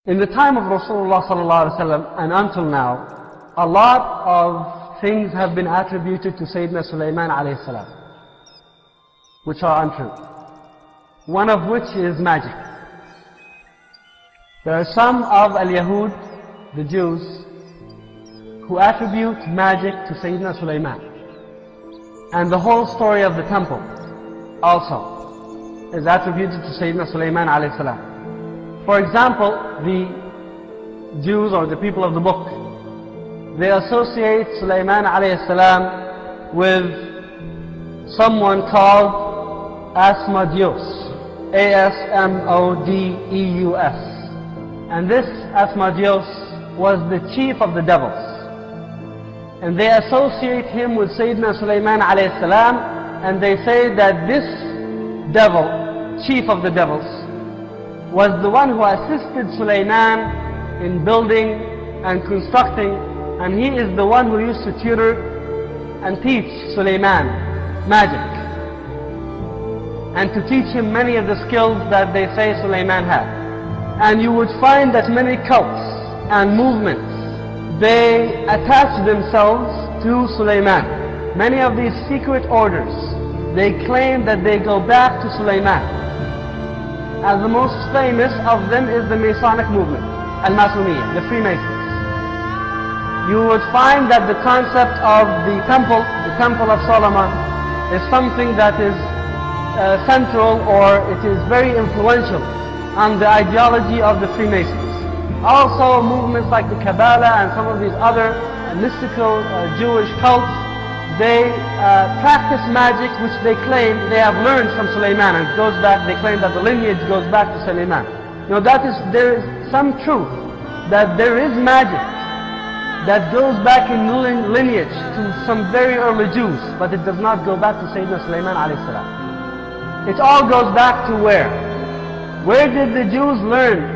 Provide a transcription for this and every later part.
In the time of Rasulullah sallallahu alaihi wasallam and until now, a lot of things have been attributed to Sayyidina Sulaiman alayhi salam, which are untrue. One of which is magic. There are some of al-Yahud, the Jews, who attribute magic to Sayyidina Sulaiman. And the whole story of the temple also is attributed to Sayyidina Sulaiman alayhi salam. For example, the Jews or the people of the book, they associate Sulaiman alayhi salam with someone called Asmodeus, A-S-M-O-D-E-U-S. And this Asmodeus was the chief of the devils. And they associate him with Sayyidina Sulaiman alayhi salam, and they say that this devil, chief of the devils, was the one who assisted Sulaiman in building and constructing, and he is the one who used to tutor and teach Sulaiman magic, and to teach him many of the skills that they say Sulaiman had. And you would find that many cults and movements, they attach themselves to Sulaiman. Many of these secret orders, they claim that they go back to Sulaiman. And the most famous of them is the Masonic movement, Al-Masoniya, the Freemasons. You would find that the concept of the Temple of Solomon, is something that is central, or it is very influential on the ideology of the Freemasons. Also movements like the Kabbalah and some of these other mystical Jewish cults, they practice magic which they claim they have learned from Sulaiman, and it goes back, they claim that the lineage goes back to Sulaiman. Now there is some truth that there is magic that goes back in lineage to some very early Jews, but it does not go back to Sayyidina Sulaiman alayhi salam. It all goes back to where? Where did the Jews learn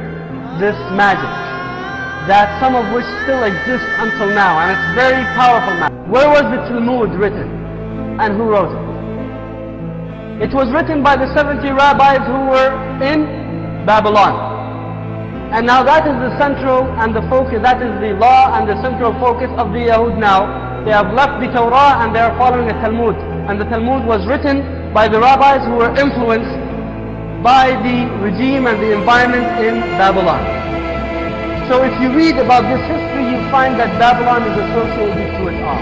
this magic? That some of which still exists until now, and it's very powerful magic. Where was the Talmud written? And who wrote it? It was written by the 70 rabbis who were in Babylon. And now that is the central and the focus, that is the law and the central focus of the Yahud now. They have left the Torah and they are following the Talmud. And the Talmud was written by the rabbis who were influenced by the regime and the environment in Babylon. So if you read about this history, you find that Babylon is associated to it all.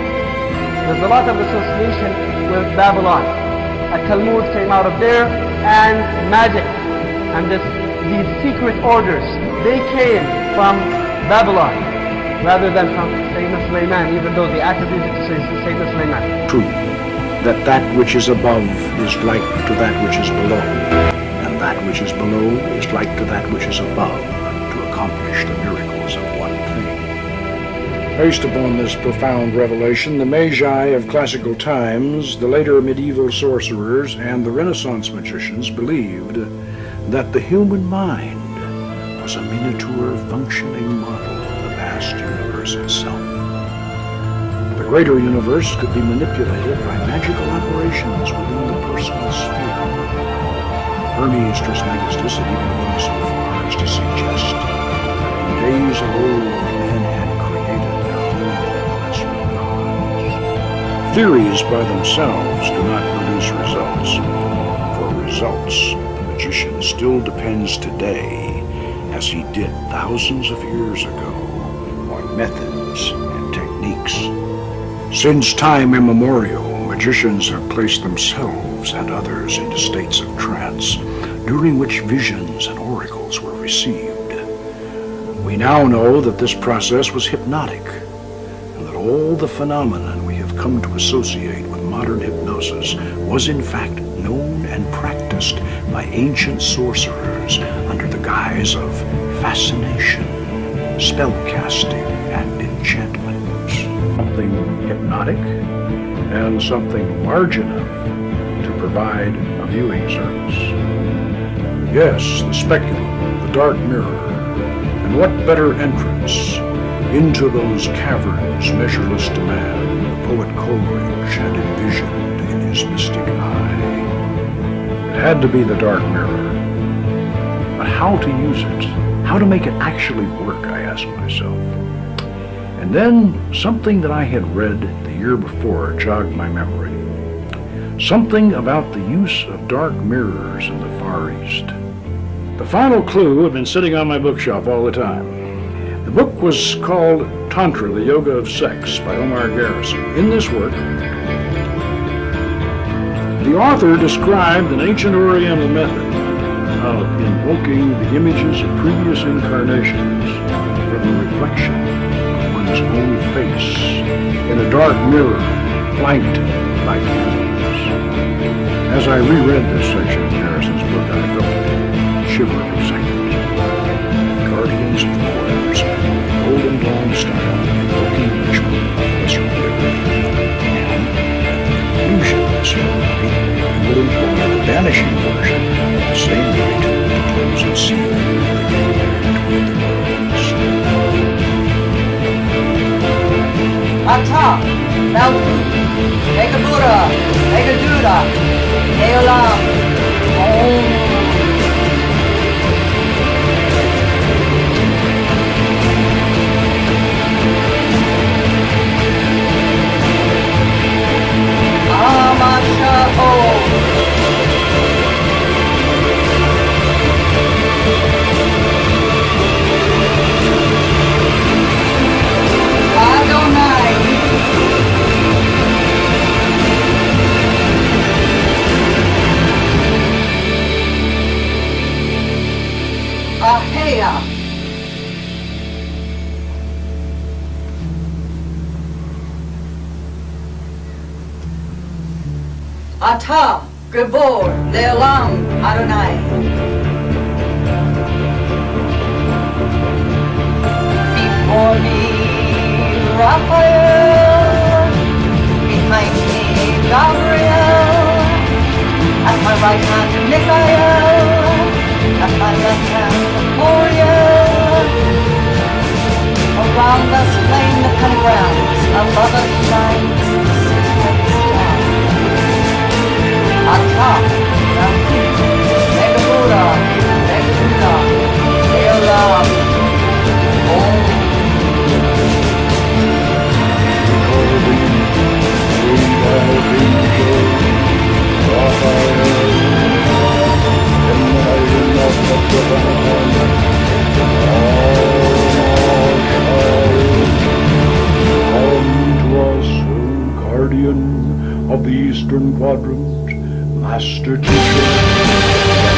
There's a lot of association with Babylon. A Talmud came out of there, and magic, and these secret orders, they came from Babylon, rather than from Sayyidina Sulaiman, even though they attributed to Sayyidina Sulaiman. True, that which is above is like to that which is below, and that which is below is like to that which is above, to accomplish the miracles of one thing. Based upon this profound revelation, the Magi of classical times, the later medieval sorcerers, and the Renaissance magicians believed that the human mind was a miniature functioning model of the vast universe itself. The greater universe could be manipulated by magical operations within the personal sphere. Hermes Trismegistus had even gone so far as to suggest that in days of old men had created their own lesser gods. Theories by themselves do not produce results. For results, the magician still depends today, as he did thousands of years ago, on methods and techniques. Since time immemorial, magicians have placed themselves and others into states of trance, during which visions and oracles were received. We now know that this process was hypnotic, and that all the phenomenon we have come to associate with modern hypnosis was in fact known and practiced by ancient sorcerers under the guise of fascination, spellcasting, and enchantment. Something hypnotic and something large enough to provide a viewing service. Yes, the speculum, the dark mirror, and what better entrance into those caverns measureless to man the poet Coleridge had envisioned in his mystic eye. It had to be the dark mirror, but how to use it How to make it actually work, I asked myself. And then something that I had read the year before jogged my memory. Something about the use of dark mirrors in the Far East. The final clue had been sitting on my bookshelf all the time. The book was called Tantra, the Yoga of Sex by Omar Garrison. In this work, the author described an ancient Oriental method of invoking the images of previous incarnations from the reflection of one's own face in a dark mirror flanked by candles. As I reread this section of Garrison's book, I felt a shiver of excitement. Guardians of the Waters, Golden Dawn style, invoking ritual was revealed. And at the conclusion of the ceremony, he would employ the vanishing version of the same rite to close and seal the gateway between the worlds. Ata, Melku, Mega Buddha, Mega Duda, Neolam, Om. Amasha Om. Adonai. Ahia. Ata, Gabor, Leolam, Adonai. Before me, Raphael. Behind me, Gabriel. At my right hand, Michael. At my left hand, Oriel. Around us flame the pentagrams. Above us shines the six-red star. Ata, Melku, Mega Buddha, Mega Duda, Neolam, Om. Come to us, O guardian of the Eastern Quadrant, Master Teacher.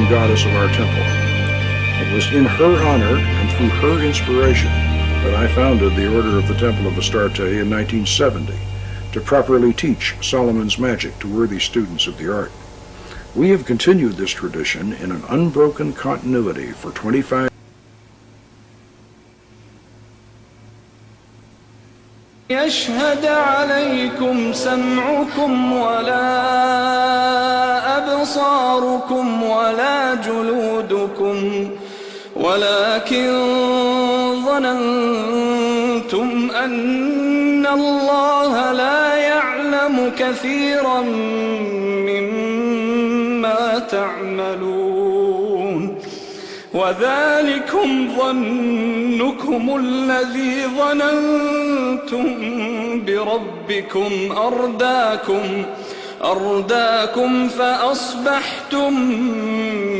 Goddess of our temple. It was in her honor and through her inspiration that I founded the Order of the Temple of Astarte in 1970 to properly teach Solomon's magic to worthy students of the art. We have continued this tradition in an unbroken continuity for 25 يشهد عليكم سمعكم ولا أبصاركم ولا جلودكم ولكن ظننتم أن الله لا يعلم كثيرا مما تعملون وذلكم ظنكم الذي ظننتم بربكم أرداكم فأصبحتم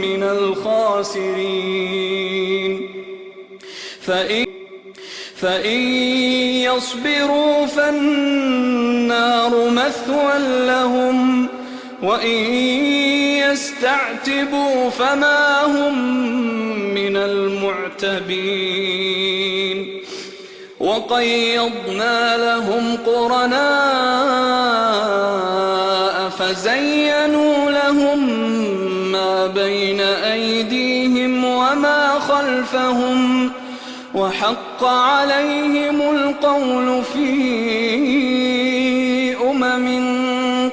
من الخاسرين فإن يصبروا فالنار مثوى لهم وإن يستعتبوا فما هم من المعتبين وقيضنا لهم قرناء فزينوا لهم ما بين أيديهم وما وحق عليهم القول في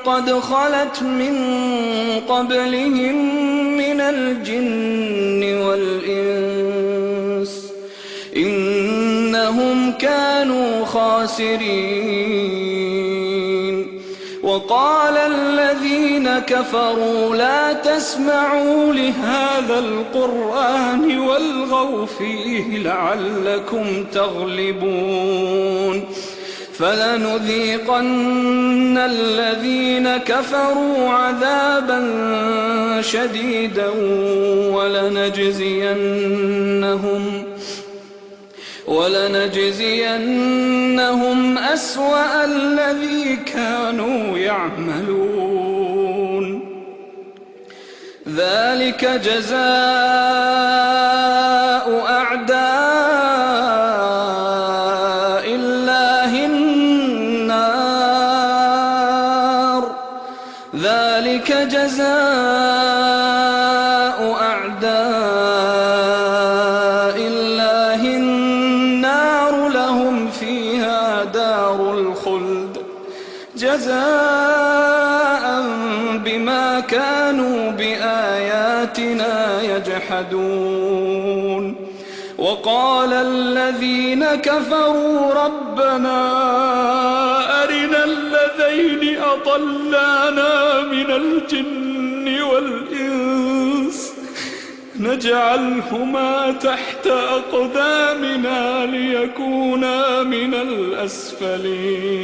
قد خلت من قبلهم من الجن والإنس إنهم كانوا خاسرين. وقال الذين كفروا لا تسمعوا لهذا القرآن والغوا فيه لعلكم تغلبون. فلنذيقن الذين كفروا عذابا شديدا ولنجزينهم أسوأ الذي كانوا يعملون. ذلك جزاء أعداء الله النار. ذلك جزاء أعداء الله النار لهم فيها دار الخلد جزاء بما كانوا بآياتنا يجحدون. وقال الذين كفروا ربنا أرنا الذين أضلانا من الجن والإنس نجعلهما تحت أقدامنا ليكونا من الأسفلين.